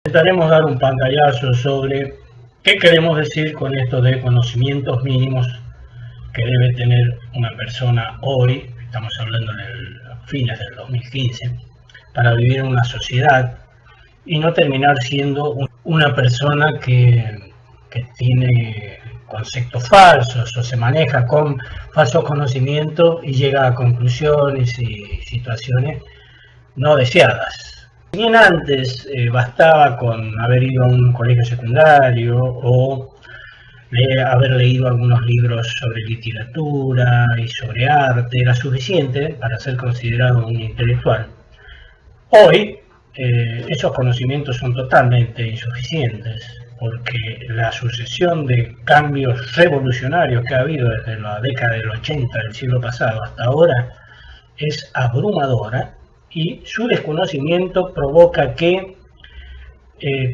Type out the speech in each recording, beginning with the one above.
Intentaremos dar un pantallazo sobre qué queremos decir con esto de conocimientos mínimos que debe tener una persona hoy, estamos hablando en fines del 2015, para vivir en una sociedad y no terminar siendo una persona que tiene conceptos falsos o se maneja con falsos conocimientos y llega a conclusiones y situaciones no deseadas. Bien antes bastaba con haber ido a un colegio secundario o haber leído algunos libros sobre literatura y sobre arte, era suficiente para ser considerado un intelectual. Hoy esos conocimientos son totalmente insuficientes porque la sucesión de cambios revolucionarios que ha habido desde la década del 80 del siglo pasado hasta ahora es abrumadora y su desconocimiento provoca que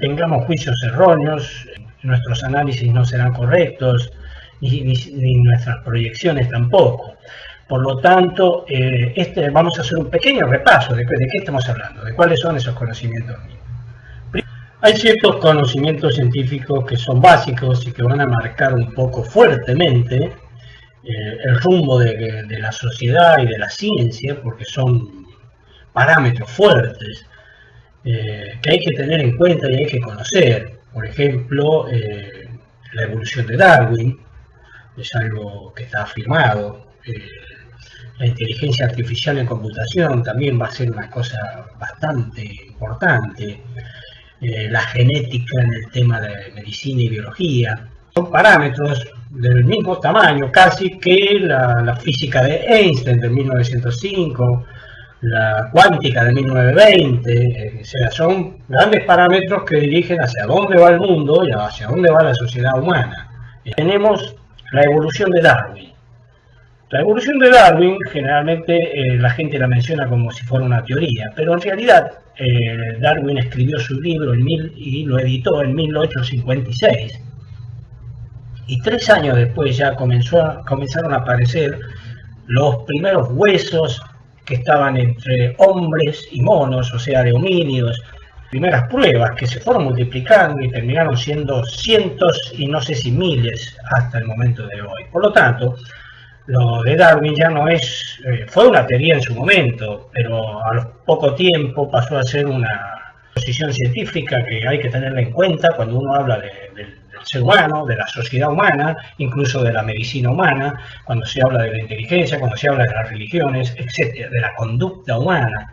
tengamos juicios erróneos, nuestros análisis no serán correctos ni nuestras proyecciones tampoco. Por lo tanto, vamos a hacer un pequeño repaso de qué estamos hablando, de cuáles son esos conocimientos. Hay ciertos conocimientos científicos que son básicos y que van a marcar un poco fuertemente el rumbo de la sociedad y de la ciencia, porque son parámetros fuertes que hay que tener en cuenta y hay que conocer. Por ejemplo, la evolución de Darwin es algo que está afirmado. La inteligencia artificial en computación también va a ser una cosa bastante importante. La genética en el tema de medicina y biología. Son parámetros del mismo tamaño casi que la física de Einstein de 1905, la cuántica de 1920, o sea, son grandes parámetros que dirigen hacia dónde va el mundo y hacia dónde va la sociedad humana. Tenemos la evolución de Darwin. La evolución de Darwin generalmente la gente la menciona como si fuera una teoría, pero en realidad Darwin escribió su libro y lo editó en 1856. Y 3 años después ya comenzaron a aparecer los primeros huesos que estaban entre hombres y monos, o sea, de homínidos. Primeras pruebas que se fueron multiplicando y terminaron siendo cientos y no sé si miles hasta el momento de hoy. Por lo tanto, lo de Darwin ya no fue una teoría en su momento, pero a poco tiempo pasó a ser una posición científica que hay que tenerla en cuenta cuando uno habla del ser humano, de la sociedad humana, incluso de la medicina humana, cuando se habla de la inteligencia, cuando se habla de las religiones, etcétera, de la conducta humana.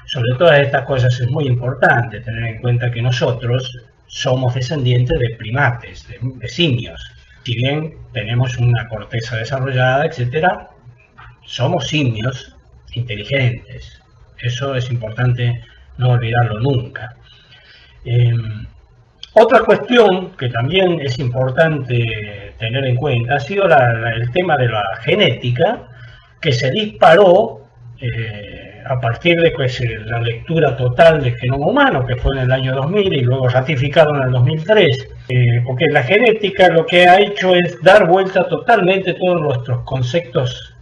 Sobre todas estas cosas es muy importante tener en cuenta que nosotros somos descendientes de primates, de simios. Si bien tenemos una corteza desarrollada, etcétera, somos simios inteligentes. Eso es importante no olvidarlo nunca. Otra cuestión que también es importante tener en cuenta ha sido el tema de la genética, que se disparó a partir de la lectura total del genoma humano, que fue en el año 2000 y luego ratificado en el 2003. Porque la genética lo que ha hecho es dar vuelta totalmente todos nuestros conceptos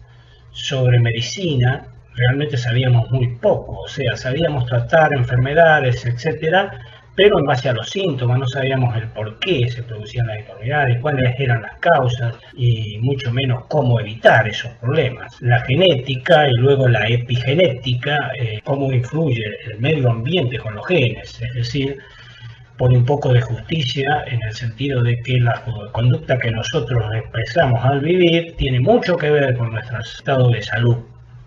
sobre medicina. Realmente sabíamos muy poco, o sea, sabíamos tratar enfermedades, etcétera, pero en base a los síntomas, no sabíamos el por qué se producían las enfermedades, cuáles eran las causas y mucho menos cómo evitar esos problemas. La genética y luego la epigenética, cómo influye el medio ambiente con los genes, es decir, pone un poco de justicia en el sentido de que la conducta que nosotros expresamos al vivir tiene mucho que ver con nuestro estado de salud.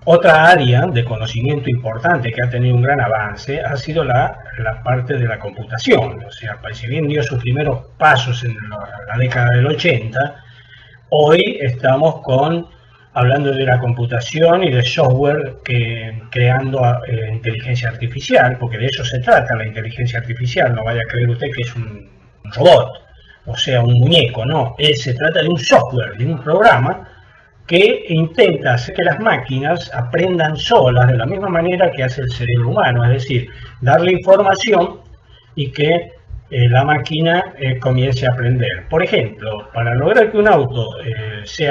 Otra área de conocimiento importante que ha tenido un gran avance ha sido la parte de la computación. O sea, si bien dio sus primeros pasos en la década del 80, hoy estamos hablando de la computación y de software creando inteligencia artificial, porque de eso se trata la inteligencia artificial. No vaya a creer usted que es un robot, o sea, un muñeco, no. Se trata de un software, de un programa que intenta hacer que las máquinas aprendan solas de la misma manera que hace el cerebro humano, es decir, darle información y que la máquina comience a aprender. Por ejemplo, para lograr que un auto se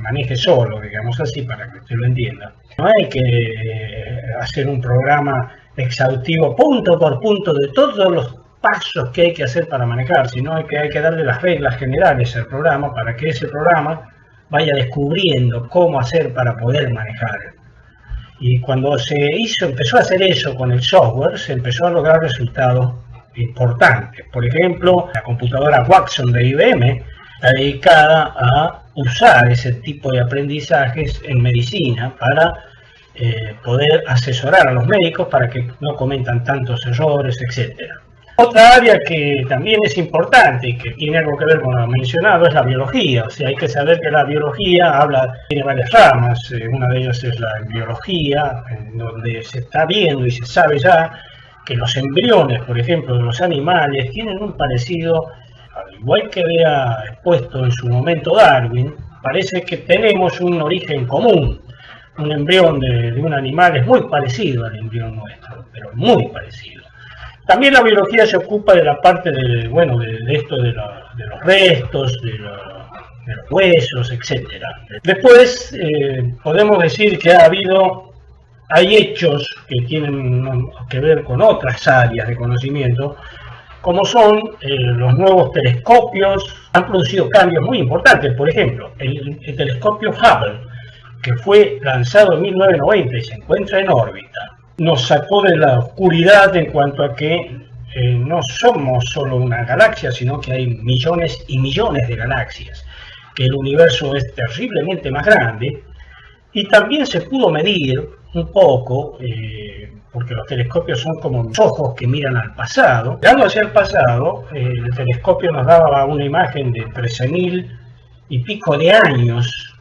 maneje solo, digamos así, para que usted lo entienda, no hay que hacer un programa exhaustivo punto por punto de todos los pasos que hay que hacer para manejar, sino que hay que darle las reglas generales al programa para que ese programa vaya descubriendo cómo hacer para poder manejar. Y cuando empezó a hacer eso con el software, se empezó a lograr resultados importantes. Por ejemplo, la computadora Watson de IBM está dedicada a usar ese tipo de aprendizajes en medicina para poder asesorar a los médicos para que no cometan tantos errores, etcétera. Otra área que también es importante y que tiene algo que ver con lo mencionado es la biología. O sea, hay que saber que la biología tiene varias ramas. Una de ellas es la biología, en donde se está viendo y se sabe ya que los embriones, por ejemplo, de los animales, tienen un parecido, al igual que había expuesto en su momento Darwin. Parece que tenemos un origen común. Un embrión de un animal es muy parecido al embrión nuestro, pero muy parecido. También la biología se ocupa de la parte de esto de los restos, de los huesos, etc. Después podemos decir que hay hechos que tienen que ver con otras áreas de conocimiento, como son los nuevos telescopios. Han producido cambios muy importantes. Por ejemplo, el telescopio Hubble, que fue lanzado en 1990 y se encuentra en órbita, nos sacó de la oscuridad en cuanto a que no somos solo una galaxia, sino que hay millones y millones de galaxias, que el universo es terriblemente más grande. Y también se pudo medir un poco, porque los telescopios son como los ojos que miran al pasado. Mirando hacia el pasado, el telescopio nos daba una imagen de 13.000 y pico de años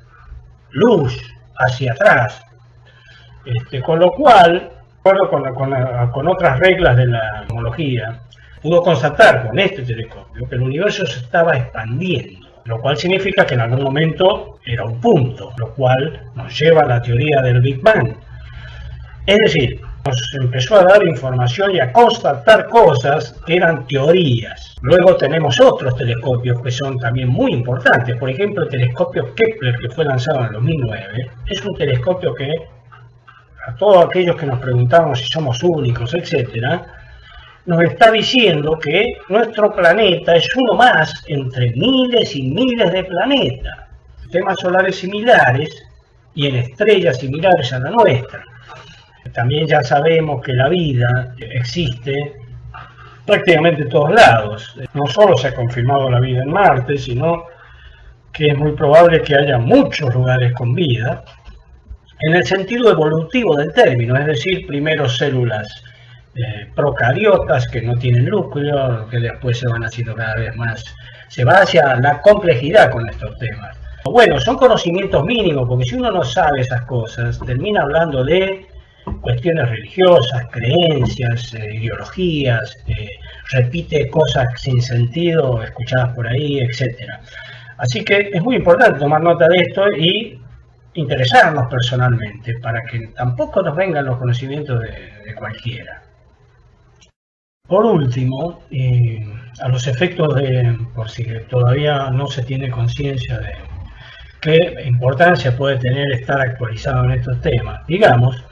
luz hacia atrás, con lo cual, de acuerdo con otras reglas de la cosmología, pudo constatar con este telescopio que el universo se estaba expandiendo, lo cual significa que en algún momento era un punto, lo cual nos lleva a la teoría del Big Bang. Es decir, nos empezó a dar información y a constatar cosas que eran teorías. Luego tenemos otros telescopios que son también muy importantes. Por ejemplo, el telescopio Kepler, que fue lanzado en el 2009, es un telescopio que, a todos aquellos que nos preguntamos si somos únicos, etc., nos está diciendo que nuestro planeta es uno más entre miles y miles de planetas, sistemas solares similares y en estrellas similares a la nuestra. También ya sabemos que la vida existe prácticamente en todos lados. No solo se ha confirmado la vida en Marte, sino que es muy probable que haya muchos lugares con vida, en el sentido evolutivo del término, es decir, primero células procariotas que no tienen núcleo, que después se van haciendo cada vez más, se va hacia la complejidad con estos temas. Bueno, son conocimientos mínimos, porque si uno no sabe esas cosas, termina hablando de cuestiones religiosas, creencias, ideologías, repite cosas sin sentido, escuchadas por ahí, etc. Así que es muy importante tomar nota de esto y interesarnos personalmente, para que tampoco nos vengan los conocimientos de cualquiera. Por último, a los efectos por si todavía no se tiene conciencia de qué importancia puede tener estar actualizado en estos temas, digamos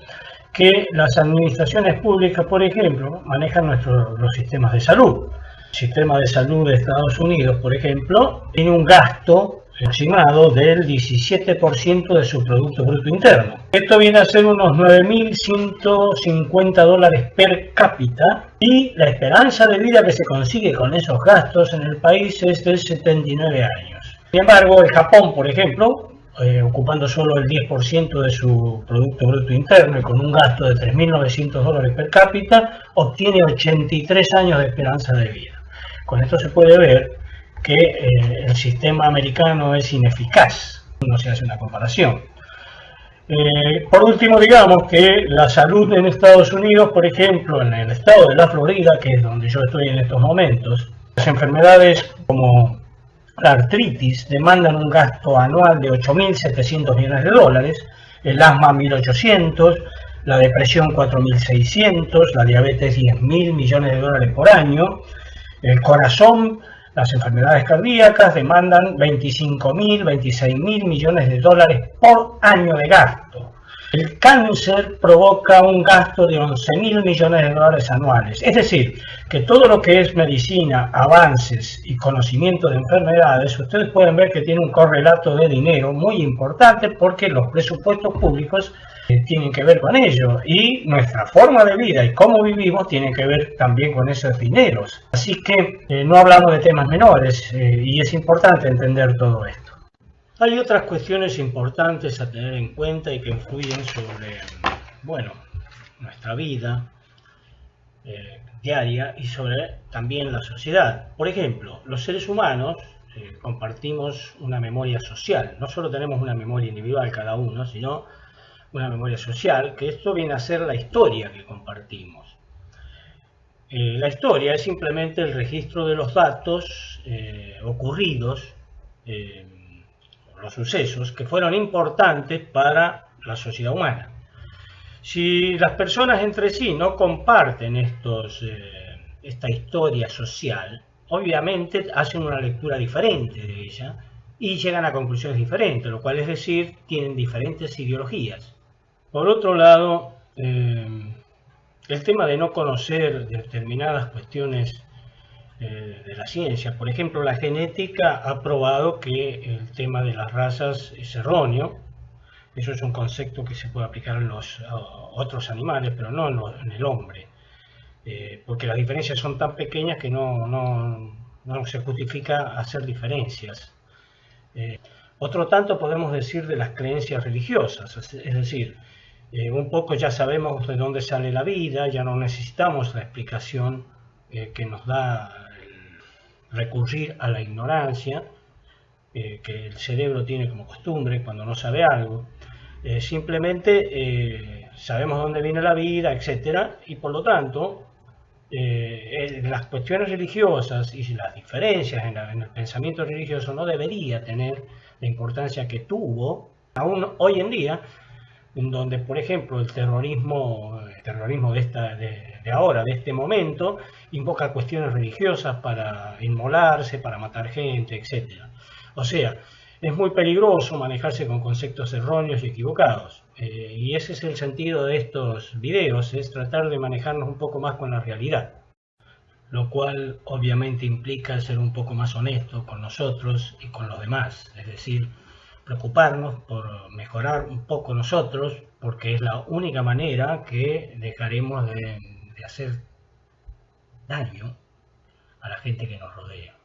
que las administraciones públicas, por ejemplo, manejan los sistemas de salud. El sistema de salud de Estados Unidos, por ejemplo, tiene un gasto aproximado del 17% de su Producto Bruto Interno. Esto viene a ser unos $9.150 per cápita, y la esperanza de vida que se consigue con esos gastos en el país es de 79 años. Sin embargo, el Japón, por ejemplo, ocupando solo el 10% de su Producto Bruto Interno y con un gasto de $3.900 per cápita, obtiene 83 años de esperanza de vida. Con esto se puede ver que el sistema americano es ineficaz, no se hace una comparación. Por último, digamos que la salud en Estados Unidos, por ejemplo, en el estado de la Florida, que es donde yo estoy en estos momentos, las enfermedades como la artritis demandan un gasto anual de $8.700 millones, el asma 1.800, la depresión 4.600, la diabetes 10.000 millones de dólares por año, el corazón, las enfermedades cardíacas demandan 25.000, 26.000 millones de dólares por año de gasto. El cáncer provoca un gasto de 11.000 millones de dólares anuales. Es decir, que todo lo que es medicina, avances y conocimiento de enfermedades, ustedes pueden ver que tiene un correlato de dinero muy importante porque los presupuestos públicos tienen que ver con ello y nuestra forma de vida y cómo vivimos tienen que ver también con esos dineros. Así que no hablamos de temas menores y es importante entender todo esto. Hay otras cuestiones importantes a tener en cuenta y que influyen sobre, bueno, nuestra vida diaria y sobre también la sociedad. Por ejemplo, los seres humanos compartimos una memoria social. No solo tenemos una memoria individual cada uno, sino una memoria social, que esto viene a ser la historia que compartimos. La historia es simplemente el registro de los datos ocurridos, los sucesos que fueron importantes para la sociedad humana. Si las personas entre sí no comparten esta historia social, obviamente hacen una lectura diferente de ella y llegan a conclusiones diferentes, lo cual es decir, tienen diferentes ideologías. Por otro lado, el tema de no conocer determinadas cuestiones de la ciencia. Por ejemplo, la genética ha probado que el tema de las razas es erróneo. Eso es un concepto que se puede aplicar a otros animales, pero no en el hombre. Porque las diferencias son tan pequeñas que no se justifica hacer diferencias. Otro tanto podemos decir de las creencias religiosas, es decir, un poco ya sabemos de dónde sale la vida, ya no necesitamos la explicación que nos da recurrir a la ignorancia, que el cerebro tiene como costumbre cuando no sabe algo. Simplemente sabemos dónde viene la vida, etcétera, y por lo tanto las cuestiones religiosas y las diferencias en el pensamiento religioso no debería tener la importancia que tuvo aún hoy en día, en donde, por ejemplo, el terrorismo de ahora, de este momento, invoca cuestiones religiosas para inmolarse, para matar gente, etc. O sea, es muy peligroso manejarse con conceptos erróneos y equivocados. Y ese es el sentido de estos videos, es tratar de manejarnos un poco más con la realidad. Lo cual obviamente implica ser un poco más honesto con nosotros y con los demás. Es decir, preocuparnos por mejorar un poco nosotros, porque es la única manera que dejaremos de hacer daño a la gente que nos rodea.